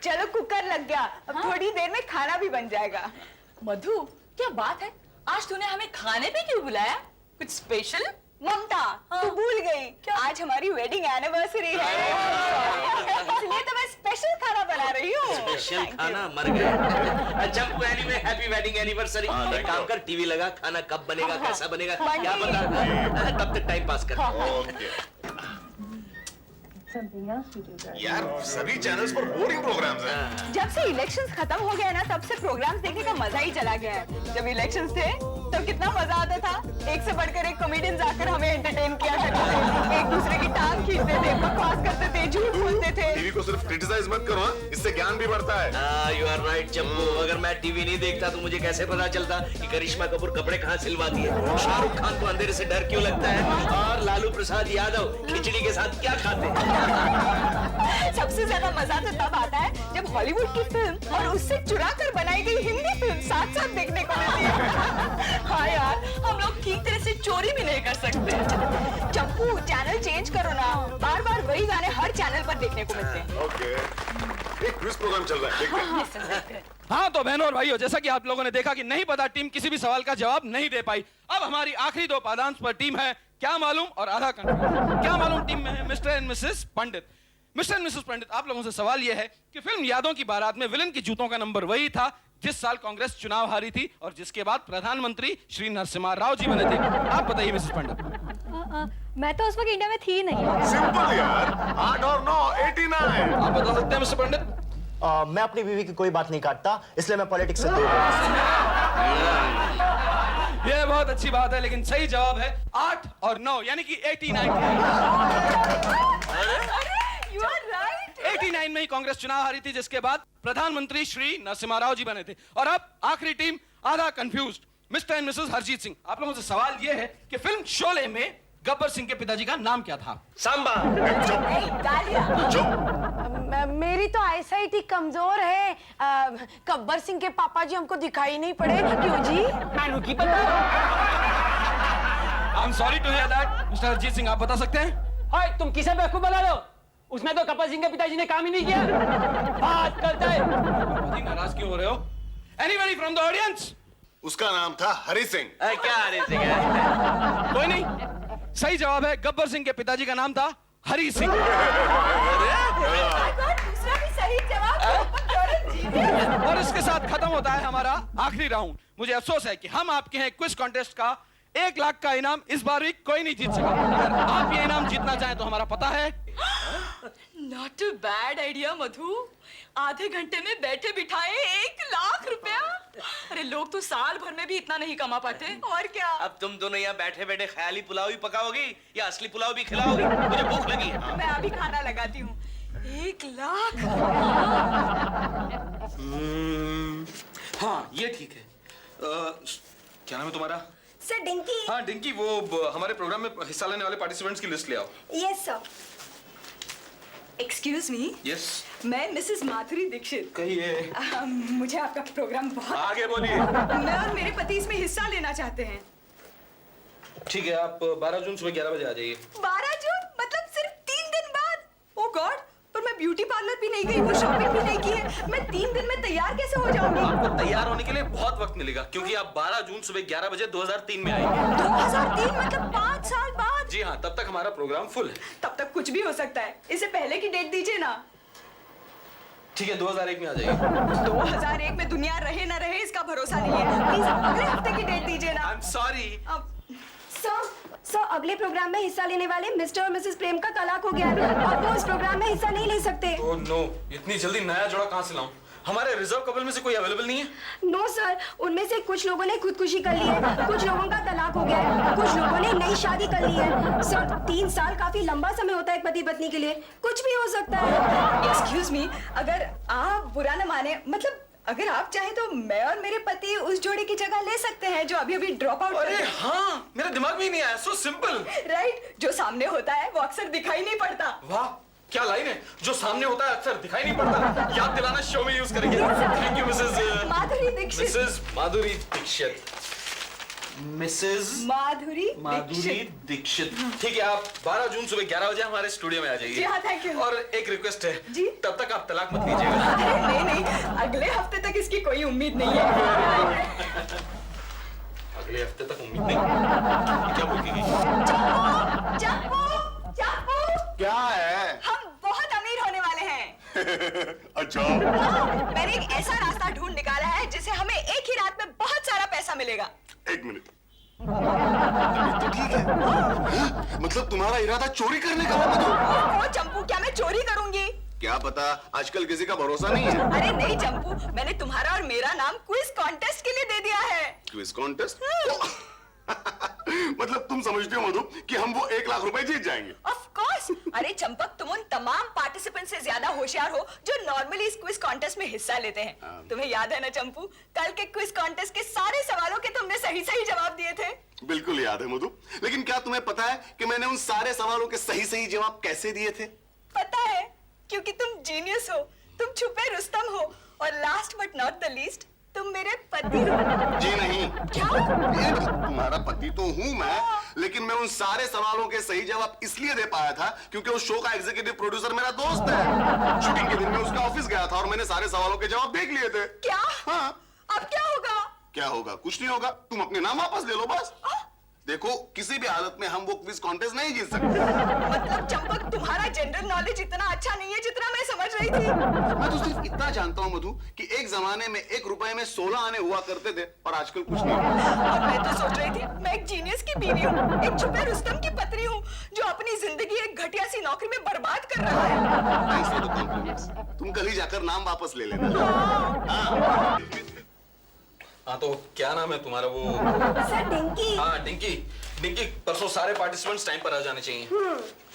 चलो कुकर लग गया, अब थोड़ी देर में खाना भी बन जाएगा। मधु, क्या बात है? आज तूने हमें खाने पे क्यों बुलाया? कुछ स्पेशल? ममता, तू भूल गई क्या? आज हमारी वेडिंग एनिवर्सरी है, इसलिए तो मैं स्पेशल खाना बना रही हूँ। स्पेशल खाना? मर गए। जब एनीवे हैप्पी वेडिंग एनिवर्सरी। एक काम कर, टीवी लगा, खाना कब बनेगा, कैसा बनेगा क्या पता, तब तक टाइम पास कर। यार सभी चैनल्स पर बोरिंग प्रोग्राम्स हैं। जब से इलेक्शंस खत्म हो गए ना, तब से प्रोग्राम्स देखने का मजा ही चला गया है। जब इलेक्शंस थे तो कितना मजा आता था, एक से बढ़कर एक कॉमेडियंस आकर हमें एंटरटेन किया करते थे, एक दूसरे की टांग खींचते थे, बकवास करते थे, झूठ बोलते थे। टीवी को सिर्फ क्रिटिसाइज मत करो, इससे ज्ञान भी बढ़ता है। यू आर राइट चप्पू, अगर मैं टीवी नहीं देखता तो मुझे कैसे पता चलता कि करिश्मा कपूर कपड़े कहाँ सिलवाती है, शाहरुख खान को अंधेरे से डर क्यों लगता है, और लालू प्रसाद यादव खिचड़ी के साथ क्या खाते हैं। सबसे ज्यादा मजा तो तब आता है जब हॉलीवुड की फिल्म और उससे चुरा कर बनाई गई हिंदी फिल्म साथ साथ देखने को मिलती है। हाँ यार, हम लोग ठीक तरह से चोरी भी नहीं कर सकते। चप्पू, चैनल चेंज करो ना, बार बार वही गाने हर चैनल पर देखने को मिलते हैं। ओके, एक क्विज प्रोग्राम चल रहा है, देखते हैं। हाँ तो बहनों और भाइयों, जैसा कि आप लोगों ने देखा कि नहीं पता टीम किसी भी सवाल का जवाब नहीं दे पाई। अब हमारी आखिरी दो पादांश पर टीम है क्या मालूम और आधा कंफ्यूज। क्या मालूम टीम में है mister and Mrs Pandit. Mr and Mrs Pandit, आप लोगों से सवाल यह है कि फिल्म यादों की बारात में विलन की जूतों का नंबर वही था जिस साल कांग्रेस चुनाव हारी थी और जिसके बाद प्रधानमंत्री श्री नरसिम्हा राव जी बने थे। आप बताइए मिसेस पंडित। मैं तो उस वक्त इंडिया में थी नहीं। सिंपल यार, 8 और 9 89। आप बता सकते हैं मिस्टर पंडित? मैं अपनी बीवी की कोई बात नहीं काटता, इसलिए मैं पॉलिटिक्स से दूर हूं। यह बहुत अच्छी बात है, लेकिन सही जवाब है 8 और 9 यानी कि 89। You are right. 89 में ही कांग्रेस चुनाव हारी थी, जिसके बाद प्रधानमंत्री श्री नरसिम्हा राव जी बने थे। और अब आखिरी टीम आधा confused, mister and Mrs Harjeet Singh. आप लोगों से सवाल यह है कि फिल्म शोले में गब्बर सिंह के पिताजी का नाम क्या था? सांबा। मेरी तो आईसाइट ही कमजोर है। गब्बर सिंह के पापा जी हमको दिखाई नहीं पड़े, क्यों जी? नानू की पता। I am sorry to hear that. Mister Harjeet Singh, आप बता सकते हैं? हाय, तुम किसे बेवकूफ बना रहे हो? उसमें तो गब्बर सिंह के पिताजी ने काम ही नहीं किया। बात करता है। नाराज क्यों हो रहे हो? Anybody from the audience? उसका नाम था हरि सिंह। क्या हरि सिंह है? कोई नहीं, सही जवाब है गब्बर सिंह के पिताजी का नाम था हरि सिंह। दूसरा भी सही जवाब। और इसके साथ खत्म होता है हमारा आखिरी राउंड। मुझे अफसोस है कि हम आपके हैं क्विज कॉन्टेस्ट का 1 लाख का इनाम इस बार भी कोई नहीं जीत सका। अगर आप ये इनाम जीतना चाहें तो हमारा पता है। Not a bad idea, मधु। आधे घंटे में बैठे बिठाए 1 लाख रुपया। अरे लोग तो साल भर में भी इतना नहीं कमा पाते। और क्या? अब तुम दोनों यहाँ बैठे बैठे ख्याली पुलाव ही पकाओगी या असली पुलाव भी खिलाओगी? मुझे भूख लगी है। मैं अभी खाना लगाती हूँ। 1 लाख? हाँ ये ठीक है। क्या नाम है तुम्हारा? Sir dinky. हाँ डिंकी, वो हमारे प्रोग्राम में हिस्सा लेने वाले पार्टिसिपेंट्स की लिस्ट ले आओ। Yes sir. Excuse me, yes. मैं मिसेस माधुरी दीक्षित। कहिए। मुझे आपका प्रोग्राम बहुत। आगे बोलिए। मैं और मेरे पति इसमें हिस्सा लेना चाहते हैं। ठीक है, आप 12 जून सुबह 11 बजे आ जाइए। 12 जून मतलब सिर्फ 3 दिन बाद? ओ गॉड, पर मैं ब्यूटी पार्लर भी नहीं गई हूँ, शॉपिंग भी नहीं की है। मैं 3 दिन में तैयार कैसे हो जाऊंगी? आपको तैयार होने के लिए बहुत वक्त मिलेगा, क्योंकि आप 12 जून सुबह 11 बजे 2003 में आएंगे। 2003 मतलब 5 साल बाद? जी हाँ, तब तक हमारा प्रोग्राम फुल है। तब तक कुछ भी हो सकता है, इससे पहले की डेट दीजिए ना। ठीक है, 2001 में आ जाइए। 2001 में दुनिया रहे ना रहे इसका भरोसा नहीं है। प्लीज अगले हफ्ते की डेट दीजिए ना। आई एम सॉरी। सर अगले प्रोग्राम में हिस्सा लेने वाले मिस्टर और मिसेस प्रेम का तलाक हो गया है। अब वो इस प्रोग्राम में हिस्सा नहीं ले सकते। ओह नो, इतनी जल्दी नया जोड़ा कहाँ से लाऊं? हमारे रिजर्व कपल में से कोई अवेलेबल नहीं है? नो सर, उनमें से कुछ लोगों ने खुदकुशी कर ली है, कुछ लोगों का तलाक हो गया है, कुछ लोगों ने नई शादी कर ली है। सर 3 साल काफी लंबा समय होता है एक पति पत्नी के लिए, कुछ भी हो सकता है। एक्सक्यूज मी, अगर आप बुरा न माने, मतलब अगर आप चाहें तो मैं और मेरे पति उस जोड़े की जगह ले सकते हैं जो अभी अभी ड्रॉप आउट। अरे हाँ, मेरे दिमाग में ही नहीं आया। So simple. राइट, जो सामने होता है वो अक्सर दिखाई नहीं पड़ता। वाह, क्या लाइन है। जो सामने होता है अक्सर दिखाई नहीं पड़ता। याद दिलाना शो में यूज करेंगे। Thank you Mrs Madhuri Dixit. Mrs Madhuri Dixit. Mrs Madhuri Madhuri Dixit. ठीक है, आप 12 जून सुबह 11 बजे हमारे स्टूडियो में आ जाइए। जी हाँ, थैंक यू। और एक रिक्वेस्ट है जी। तब तक आप तलाक मत लीजिएगा। अरे नहीं, अगले हफ्ते तक इसकी कोई उम्मीद नहीं है। अगले हफ्ते तक उम्मीद नहीं? क्या बोल के गई? चापू, क्या है? हम बहुत अमीर होने वाले हैं। अच्छा, मैंने एक ऐसा रास्ता ढूंढ निकाला है जिससे हमें एक ही रात में बहुत सारा पैसा मिलेगा। एक मिनट। तो ठीक है, मतलब तुम्हारा इरादा चोरी करने का है मधु? ओ चंपू, क्या मैं चोरी करूंगी? क्या पता, आजकल किसी का भरोसा नहीं है। अरे नहीं चंपू, मैंने तुम्हारा और मेरा नाम क्विज कॉन्टेस्ट के लिए दे दिया है। Quiz contest? मतलब तुम समझते हो मधु कि हम वो 1 लाख रुपए जीत जाएंगे? Of course. अरे चंपक, तुम उन तमाम पार्टिसिपेंट से ज्यादा होशियार हो जो नॉर्मली इस क्विज कॉन्टेस्ट में हिस्सा लेते हैं। तुम्हें याद है ना चंपू, कल के क्विज कॉन्टेस्ट के सारे सवालों के तुमने सही सही जवाब दिए थे। बिल्कुल याद है मधु, लेकिन क्या तुम्हें पता है कि मैंने उन सारे सवालों के सही सही जवाब कैसे दिए थे? पता है, क्योंकि तुम जीनियस हो, तुम छुपे रुस्तम हो, और last but not the least, तुम मेरे पति हो। जी नहीं। क्या? तुम्हारा पति तो हूं मैं, लेकिन मैं उन सारे सवालों के सही जवाब इसलिए दे पाया था क्योंकि उस शो का एग्जीक्यूटिव प्रोड्यूसर मेरा दोस्त है। शूटिंग के दिन मैं उसके ऑफिस गया था और मैंने सारे सवालों के जवाब देख लिए थे। क्या? हाँ। अब क्या होगा? क्या होगा? कुछ नहीं होगा, तुम अपने नाम वापस ले लो बस। देखो, किसी भी हालत में हम वो क्विज कॉन्टेस्ट नहीं जीत सकते। मतलब चंपक, तुम्हारा जनरल नॉलेज इतना अच्छा नहीं है जितना मैं समझ रही थी। मैं तो सिर्फ इतना जानता हूँ मधु कि एक जमाने में 1 रुपए में 16 आने हुआ करते थे और आजकल कुछ नहीं। और मैं तो सोच रही थी, मैं एक जीनियस की बीवी हूँ, एक छुपे रुस्तम की पत्नी हूँ जो अपनी जिंदगी एक घटिया सी नौकरी में बर्बाद कर रहा है। Thanks for the compliments. तुम कल ही जाकर नाम वापस ले लेना। हाँ, तो क्या नाम है तुम्हारा? वो सर डिंकी। हाँ, डिंकी। डिंकी, परसों सारे पार्टिसिपेंट्स टाइम पर आ जाने चाहिए।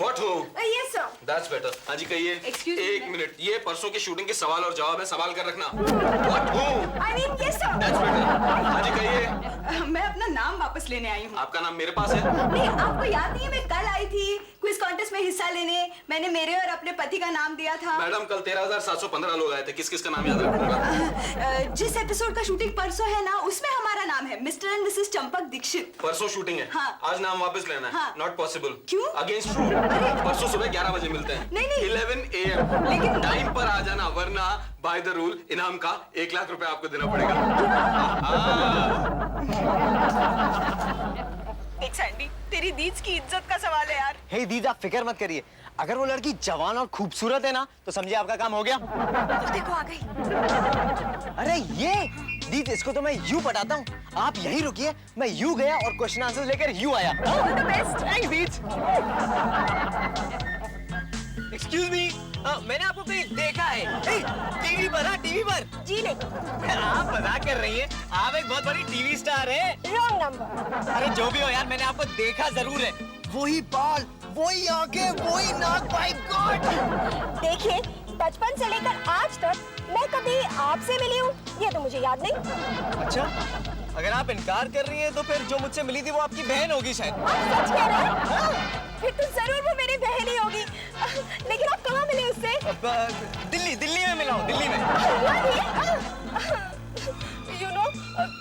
What who? Yes sir. That's better. हाँ जी, कहिए। Excuse me, एक मैं- मिनट, ये परसों के शूटिंग के सवाल और जवाब है, सवाल कर रखना। What who? I mean yes sir. That's better. हाँ जी, कहिए। मैं अपना नाम वापस लेने आई हूँ। आपका नाम मेरे पास है। नहीं, आपको याद नहीं है, मैं कल आई थी क्विज कॉन्टेस्ट में हिस्सा लेने, मैंने मेरे और अपने पति का नाम दिया था। मैडम, कल 13,715 लोग आए थे, किस किस का नाम याद रखूंगा? जिस एपिसोड का शूटिंग परसों है ना, उसमें हमारा नाम है mister and missus Champak Dikshit. परसों शूटिंग है। हाँ। आज नाम वापस लेना है। हाँ। Not possible. क्यों? Against rule. परसों सुबह 11 बजे मिलते हैं। नहीं, नहीं। 11 AM। लेकिन- टाइम पर आ जाना, वरना बाय द रूल इनाम का 1 लाख रुपए आपको देना पड़ेगा। देख सैंडी, तेरी दीज की इज्जत का सवाल है यार। हे दीद, आप फिक्र मत करिए। अगर वो लड़की जवान और खूबसूरत है ना, तो समझिए आपका काम हो गया। देखो आ गई। अरे ये दीद, इसको तो मैं यूं पटाता हूँ। आप यहीं रुकिए, मैं यूं गया और क्वेश्चन आंसर लेकर यूं आया। All the best. थैंक्स दीद। एक्सक्यूज मी, मैंने आपको कहीं देखा है। टीवी पर, टीवी पर। जी नहीं। आप मजाक कर रही हैं। आप एक बहुत बड़ी टीवी स्टार हैं। Wrong number. अरे जो भी हो यार, मैंने आपको देखा जरूर है। वही बाल, वही आंखें, वही नाक, बाय गॉड। देखिए, बचपन से लेकर आज तक मैं कभी आपसे मिली हूँ ये तो मुझे याद नहीं। अच्छा, अगर आप इनकार कर रही हैं तो फिर जो मुझसे मिली थी वो आपकी बहन होगी शायद। आप सच कह रहे हैं? फिर तो जरूर वो मेरी बहन ही होगी। लेकिन आप कहाँ मिले उससे? दिल्ली में मिला हूँ, दिल्ली में। You know,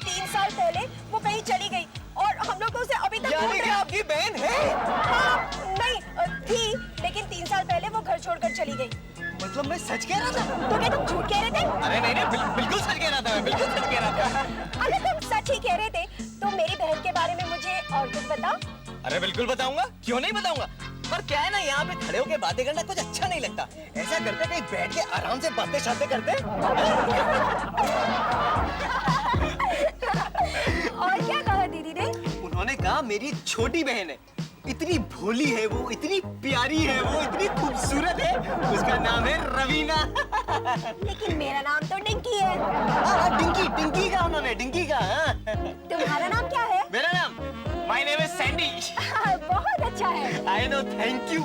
3 साल पहले वो कहीं चली गई और हम लोग को उसे अभी तक यानी कि आपकी बहन है? हाँ, नहीं थी, लेकिन 3 साल पहले वो घर छोड़कर चली गई। मतलब मैं सच कह रहा था? तो क्या तुम झूठ कह रहे थे? अरे नहीं, बिल्कुल सच कह रहा था मैं, बिल्कुल सच कह रहा था। अगर तुम सच ही कह रहे थे तो मेरी बहन के बारे में मुझे और कुछ बताओ। अरे बिल्कुल बताऊंगा, क्यों नहीं बताऊंगा। पर क्या है ना, यहाँ पे खड़े होके बातें करना कुछ अच्छा नहीं लगता। ऐसा करते कहीं बैठ के आराम से बातें शातें करते। और क्या कहा दीदी ने? उन्होंने कहा मेरी छोटी बहन है, इतनी भोली है वो, इतनी प्यारी है वो, इतनी खूबसूरत है, उसका नाम है रवीना। लेकिन मेरा नाम तो डिंकी है। डिंकी का उन्होंने, डिंकी का। तुम्हारा नाम क्या है? मेरा नाम, माय नेम इज सैंडी। बहुत अच्छा है। I know, thank you.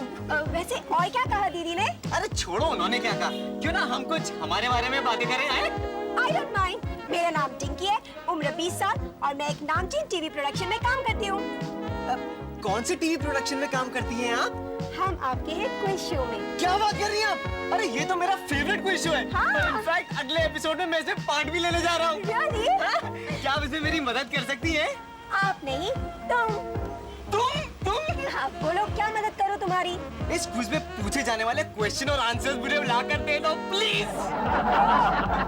वैसे और क्या कहा दीदी ने? अरे छोड़ो, उन्होंने क्या कहा, क्यों ना हम कुछ हमारे बारे में बातें करें। I don't mind. मेरा नाम डिंकी है, उम्र 20 साल और मैं एक नामचीन टीवी प्रोडक्शन में काम करती हूँ। कौन सी टीवी प्रोडक्शन में काम करती हैं आप? हम आपके हैं क्विज शो में। क्या बात कर रही हैं आप? अरे ये तो मेरा फेवरेट क्विज शो है। हाँ। इनफैक्ट अगले एपिसोड में मैं इसे पार्ट भी लेने जा रहा हूँ। Really? क्या आप इसमें मेरी मदद कर सकती हैं? आप नहीं, तुम। हाँ, बोलो क्या मदद करो तुम्हारी। इस क्विज में पूछे जाने वाले क्वेश्चन और आंसर्स मुझे ला कर दे दो प्लीज।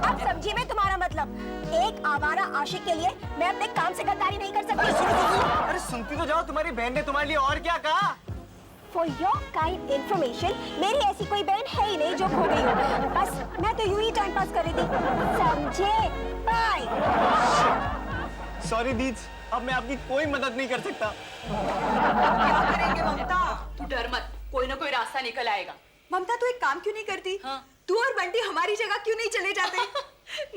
अब समझिए मैं तुम्हारा मतलब। एक आवारा आशिक के लिए मैं अपने काम से गद्दारी नहीं कर सकती। अरे सुनती तो जाओ, तुम्हारी बहन ने तुम्हारे लिए और क्या कहा? For your kind information, मेरी ऐसी कोई बहन है ही नहीं जो खो गई हो। बस मैं तो यूं ही टाइम पास कर रही थी, समझे? बाय। सॉरी दीज, अब मैं आपकी कोई मदद नहीं कर सकता। क्या करेंगे ममता? तू डर मत, कोई ना कोई रास्ता निकल आएगा। ममता तू एक काम क्यों नहीं करती? हाँ। तू और बंटी हमारी जगह क्यों नहीं चले जाते?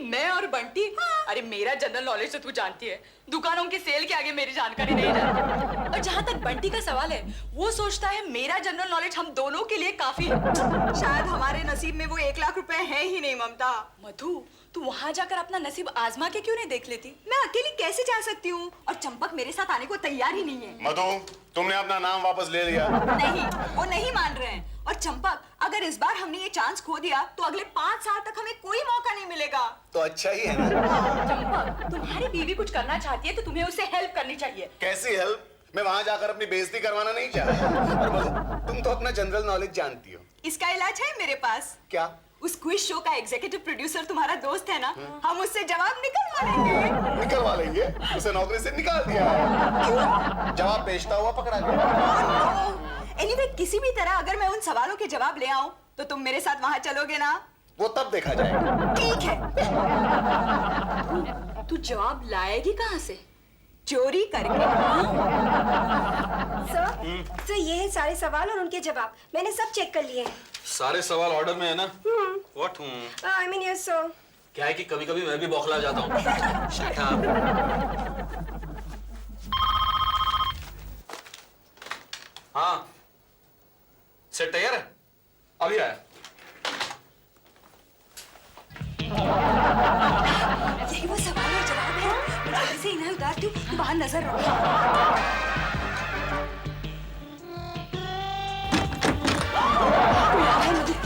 मैं और बंटी? अरे मेरा जनरल नॉलेज तो तू जानती है, दुकानों की सेल के आगे मेरी जानकारी नहीं जाती। और जहाँ तक बंटी का सवाल है, वो सोचता है मेरा जनरल नॉलेज हम दोनों के लिए काफी है। शायद हमारे नसीब में वो 1 लाख रुपए है ही नहीं ममता। मधु, तू वहाँ जाकर अपना नसीब आजमा के क्यों नहीं देख लेती? मैं अकेली कैसे जा सकती हूँ? और चंपक मेरे साथ आने को तैयार ही नहीं है। मधु, तुमने अपना नाम वापस ले लिया। नहीं, वो नहीं मान रहे हैं। और चंपक, अगर इस बार हमने ये चांस खो दिया तो अगले 5 साल तक हमें कोई मौका नहीं मिलेगा। तो अच्छा ही है ना। चंपक, तुम्हारी बीवी कुछ करना चाहती है तो तुम्हें उसे हेल्प करनी चाहिए। कैसी हेल्प? मैं वहां जाकर अपनी बेइज्जती करवाना नहीं चाहता। और मधु, तुम तो अपना जनरल नॉलेज जानती हो। इसका इलाज है मेरे पास। क्या? उस क्विज शो का एग्जीक्यूटिव प्रोड्यूसर तुम्हारा दोस्त है ना, हम उससे जवाब निकलवा लेंगे। निकलवा लेंगे? उसे नौकरी से निकाल दिया है। क्यों? जवाब पेशता हुआ पकड़ा गया। एनीवे, किसी भी तरह अगर मैं उन सवालों के जवाब ले आऊं तो तुम मेरे साथ वहां चलोगे ना? वो तब देखा जाएगा। ठीक है। तू जवाब लाएगी कहाँ से? चोरी करके। सर, ये है सारे सवाल और उनके जवाब। मैंने सब चेक कर लिए हैं। सारे सवाल ऑर्डर में है ना? What? I mean yes sir. क्या है कि कभी कभी मैं भी बौखला जाता हूँ। Shut up. हाँ, सेट तैयार है? अभी आया। यही वो सवाल और जवाब है। जल्दी से इन्हें उतार दूं, बाहर नजर रखो।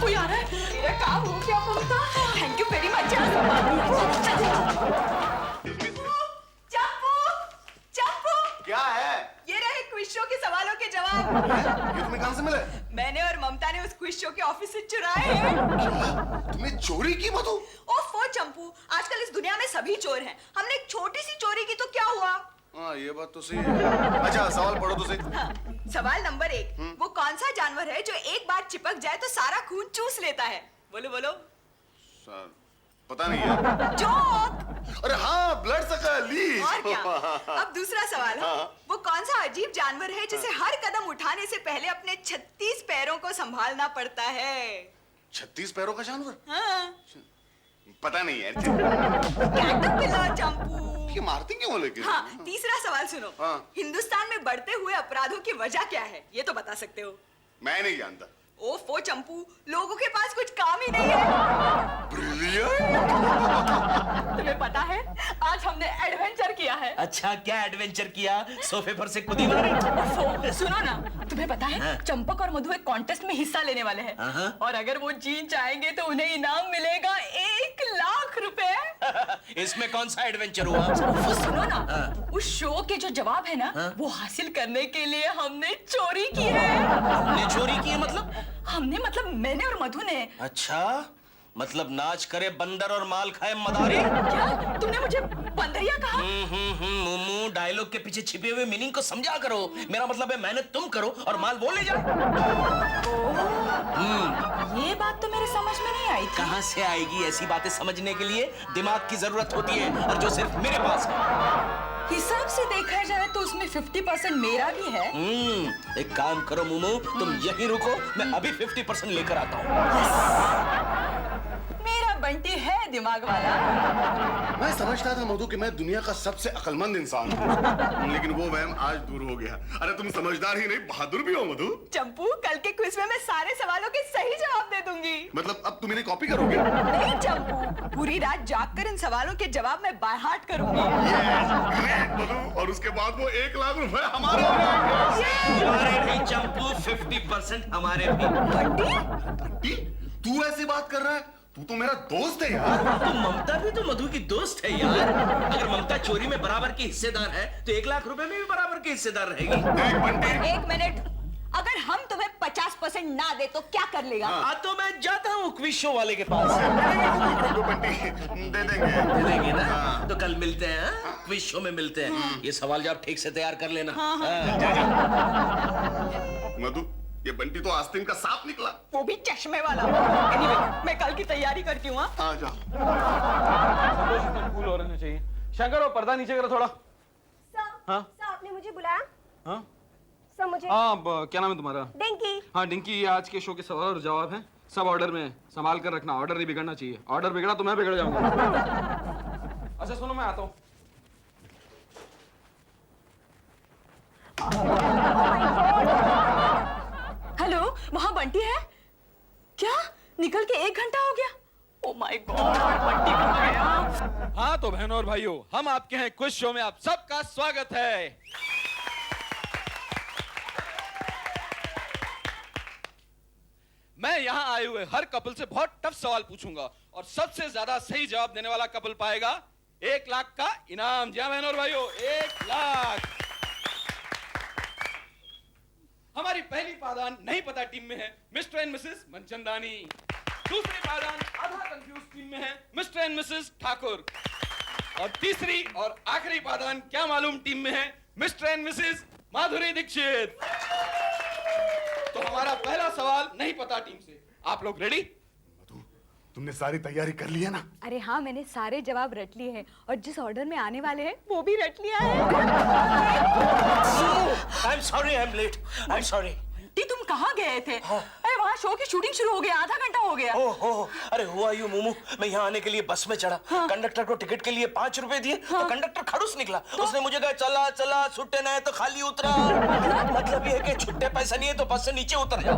कोई आ रहा है? मेरा काम हो गया Mamta. Thank you very much. Champu, Champu, क्या है? ये रहे क्विज शो के सवालों के जवाब। ये तुम्हें कहां से मिले? मैंने और ममता ने उस क्विज शो के ऑफिस से चुराए हैं। तुमने चोरी की मधु? ओफो चंपू, आजकल इस दुनिया में सभी चोर हैं। हमने एक छोटी सी चोरी की तो क्या हुआ? हाँ, ये बात तो सही है। अच्छा, सवाल पढ़ो तो सही। हाँ, सवाल नंबर 1, वो कौन सा जानवर है जो एक बार चिपक जाए तो सारा खून चूस लेता है? बोलो बोलो। सर, पता नहीं है। जोक। अरे हाँ, ब्लड सकर। और क्या? अब दूसरा सवाल है, वो कौन सा अजीब जानवर है जिसे हर कदम उठाने से पहले अपने 36 पैरों को संभालना पड़ता है? 36 पैरों का जानवर? हाँ। पता नहीं है। कैटरपिलर चंपू। ये मारते क्यों हो लेकिन? हाँ, तीसरा सवाल सुनो। हाँ। हिंदुस्तान में बढ़ते हुए अपराधों की वजह क्या है? ये तो बता सकते हो। मैं नहीं जानता। ओफो चंपू, लोगों के पास कुछ काम ही नहीं है। ब्रिलियंट। तुम्हें पता है, आज हमने एडवेंचर किया है। अच्छा, क्या एडवेंचर किया? सोफे पर से कूदी मारी? सुनो ना, तुम्हें पता है चंपक और मधु एक कॉन्टेस्ट में हिस्सा लेने वाले हैं। और अगर वो जीत जाएंगे तो उन्हें इनाम मिलेगा 1 लाख रुपए। इसमें कौन सा एडवेंचर हुआ? वो सुनो ना, उस शो के जो जवाब है ना, वो हासिल करने के लिए हमने चोरी की है। हमने चोरी की है मतलब? हमने मतलब मैंने और मधु ने। अच्छा, मतलब नाच करे बंदर और माल खाए मदारी? क्या तुमने मुझे बंदरिया कहा? मुमू, डायलॉग के पीछे छिपे हुए मीनिंग को समझा करो। मेरा मतलब है मेहनत तुम करो और माल वो ले जाए। ये बात तो मेरे समझ में नहीं आई थी। कहां से आएगी? ऐसी बातें समझने के लिए दिमाग की जरूरत होती है, और जो सिर्फ मेरे पास है। हिसाब से देखा जाए तो उसमें 50% मेरा भी है। एक काम करो मुमू, तुम यहीं रुको, मैं अभी 50% लेकर आता हूँ। मेरा बंटी है दिमाग वाला। मैं समझता था मधु कि मैं दुनिया का सबसे अक्लमंद इंसान हूँ, लेकिन वो वहम आज दूर हो गया। अरे तुम समझदार ही नहीं, बहादुर भी हो मधु। चंपू, कल के क्विज में मैं सारे सवालों के सही जवाब दे दूंगी। मतलब अब तुम इन्हें कॉपी करोगे? नहीं चंपू, पूरी रात जागकर इन सवालों के जवाब मैं बाय हार्ट करूंगी। ग्रेट मधु, और उसके बाद वो 1 लाख रुपए हमारे हो जाएंगे। तुम्हारे नहीं चंपू, 50% हमारे भी। बंटी, तू ऐसी बात कर रहा है? तू तो मेरा दोस्त है यार। तो ममता भी तो मधु की दोस्त है यार। अगर ममता चोरी में बराबर की हिस्सेदार है तो 1 लाख रुपए में भी बराबर की हिस्सेदार रहेगी। देख बंटी, 1 मिनट, अगर हम तुम्हें 50% ना दे तो क्या कर लेगा? तो मैं जाता हूँ क्विज शो वाले के पास। रुको बंटी, दे देंगे। दे देंगे ना? तो कल मिलते हैं, हाँ? क्विज शो में मिलते हैं। ये सवाल जब ठीक से तैयार कर लेना। मधु, ये बंटी तो आस्तीन का सांप निकला। वो भी चश्मे वाला। Anyway, मैं कल की तैयारी करती हूँ। आ जा। कूल हो रहना चाहिए। शंकर, वो पर्दा नीचे करो थोड़ा। सर, हाँ? सर आपने मुझे बुलाया? हाँ सर मुझे हाँ, क्या नाम है तुम्हारा? डिंकी। हाँ डिंकी, ये आज के शो के सवाल और जवाब हैं। सब ऑर्डर में है, संभाल कर रखना। ऑर्डर नहीं बिगड़ना चाहिए। ऑर्डर बिगड़ा तो मैं बिगड़ जाऊंगा। अच्छा सुनो, मैं आता हूँ। हेलो, वहाँ बंटी है क्या? निकल के 1 घंटा हो गया। ओ माय गॉड, बंटी कहाँ गया? हाँ तो बहनों और भाइयों, हम आपके हैं क्विज शो में आप सबका स्वागत है। मैं यहाँ आए हुए हर कपल से बहुत टफ सवाल पूछूंगा और सबसे ज्यादा सही जवाब देने वाला कपल पाएगा 1 लाख का इनाम। जी हाँ बहनों और भाइयों, 1 लाख। हमारी पहली पादान नहीं पता टीम में है मिस्टर एंड मिसेस मनचंदानी। दूसरी पादान आधा कंफ्यूज टीम में है मिस्टर एंड मिसेस ठाकुर। और तीसरी और आखिरी पादान क्या मालूम टीम में है mister and Mrs Madhuri Dixit. तो हमारा पहला सवाल नहीं पता टीम से। आप लोग रेडी? तुमने सारी तैयारी कर ली है ना? अरे हाँ, मैंने सारे जवाब रट लिए हैं और जिस ऑर्डर में आने वाले हैं वो भी रट लिया है। I'm sorry, I'm late. I'm sorry. Bunty, तुम कहाँ गए थे? अरे वहाँ शो की शूटिंग शुरू हो गया, आधा घंटा हो गया। ओह, अरे हुआ यूं मोमू, मैं यहाँ आने के लिए बस में चढ़ा। कंडक्टर को टिकट के लिए 5 रुपए दिए तो कंडक्टर खड़ूस निकला। उसने मुझे कहा चला चला, छुट्टे ना है तो खाली उतरा। मतलब ये है कि छुट्टे पैसा नहीं है तो बस से नीचे उतर जा।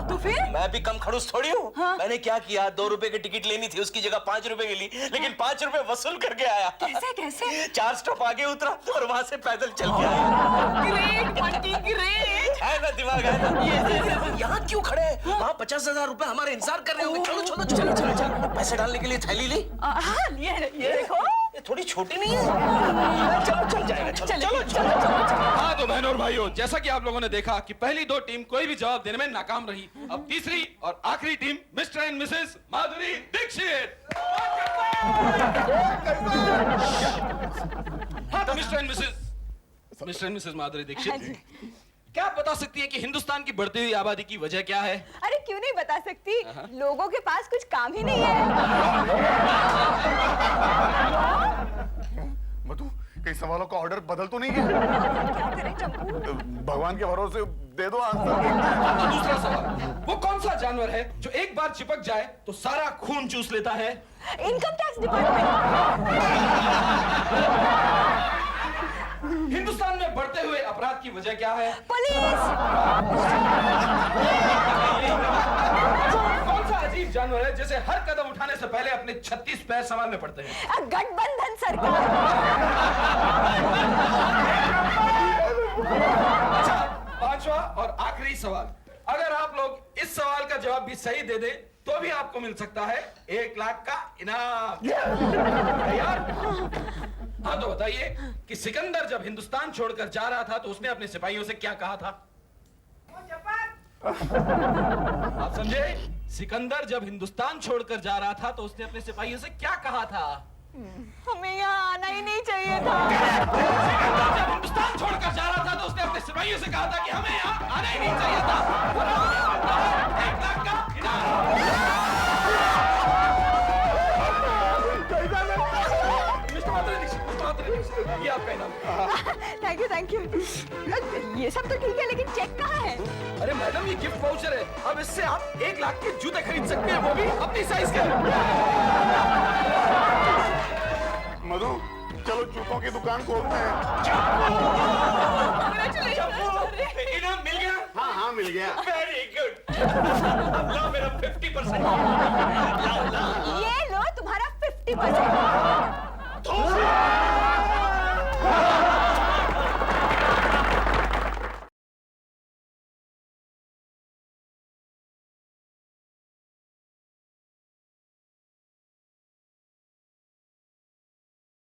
तो फिर? मैं भी कम खड़ूस थोड़ी हूँ। मैंने क्या किया, 2 रुपए की टिकट लेनी थी, उसकी जगह 5 रुपए की ली, लेकिन 5 रुपए वसूल करके आया। कैसे कैसे? 4 स्टॉप आगे उतरा और वहाँ से पैदल चल के आया। Great Bunty, great. है ना दिमाग, है ना? यहाँ क्यों खड़े हैं? वहाँ 50,000 रुपए हमारे इंतजार कर रहे होंगे। चलो चलो चलो चलो चलो। पैसे डालने के लिए थैली ली। हाँ, ये देखो। ये थोड़ी छोटी नहीं है? चलो चल जाएगा। चलो चलो चलो। हाँ तो बहनों और भाइयों, जैसा कि आप लोगों ने देखा कि पहली 2 टीम कोई भी जवाब देने में नाकाम रही। अब तीसरी और आखिरी team mister and Mrs Madhuri Dixit. हाँ तो mister and Mrs Madhuri Dixit, क्या आप बता सकती हैं कि हिंदुस्तान की बढ़ती हुई आबादी की वजह क्या है? अरे क्यों नहीं बता सकती, लोगों के पास कुछ काम ही नहीं है। मधु, कई सवालों का ऑर्डर बदल तो नहीं है? क्या करें चप्पू? भगवान के भरोसे दे दो आंसर। तो दूसरा सवाल, वो कौन सा जानवर है जो एक बार चिपक जाए तो सारा खून चूस लेता है? Income tax department. हिंदुस्तान में बढ़ते हुए अपराध की वजह क्या है? पुलिस। कौन सा अजीब जानवर है जिसे हर कदम उठाने से पहले अपने 36 पैर संभालने पड़ते हैं? गठबंधन सरकार। अच्छा, 5वां और आखिरी सवाल, अगर आप लोग इस सवाल का जवाब भी सही दे दे तो भी आपको मिल सकता है 1 लाख का इनाम। तैयार? हाँ तो बताइए कि सिकंदर जब हिंदुस्तान छोड़कर जा रहा था तो उसने अपने सिपाहियों से क्या कहा था? आप समझे? सिकंदर जब हिंदुस्तान छोड़कर जा रहा था तो उसने अपने सिपाहियों से क्या कहा था? हमें यहाँ आना ही नहीं चाहिए था। सिकंदर जब हिंदुस्तान छोड़कर जा रहा था तो उसने अपने सिपाहियों से कहा था कि हमें यहाँ आना ही नहीं चाहिए था। 1 लाख का इनाम। ये आपका इनाम। Thank you. ये सब तो ठीक है, लेकिन चेक कहाँ है? अरे मैडम, ये गिफ्ट वाउचर है। अब इससे आप 1 लाख के जूते खरीद सकते हैं, वो भी अपनी साइज के। मधु, चलो जूतों की दुकान खोलते हैं। इनाम मिल गया? हाँ हाँ मिल गया। Very good. अब लो मेरा 50%।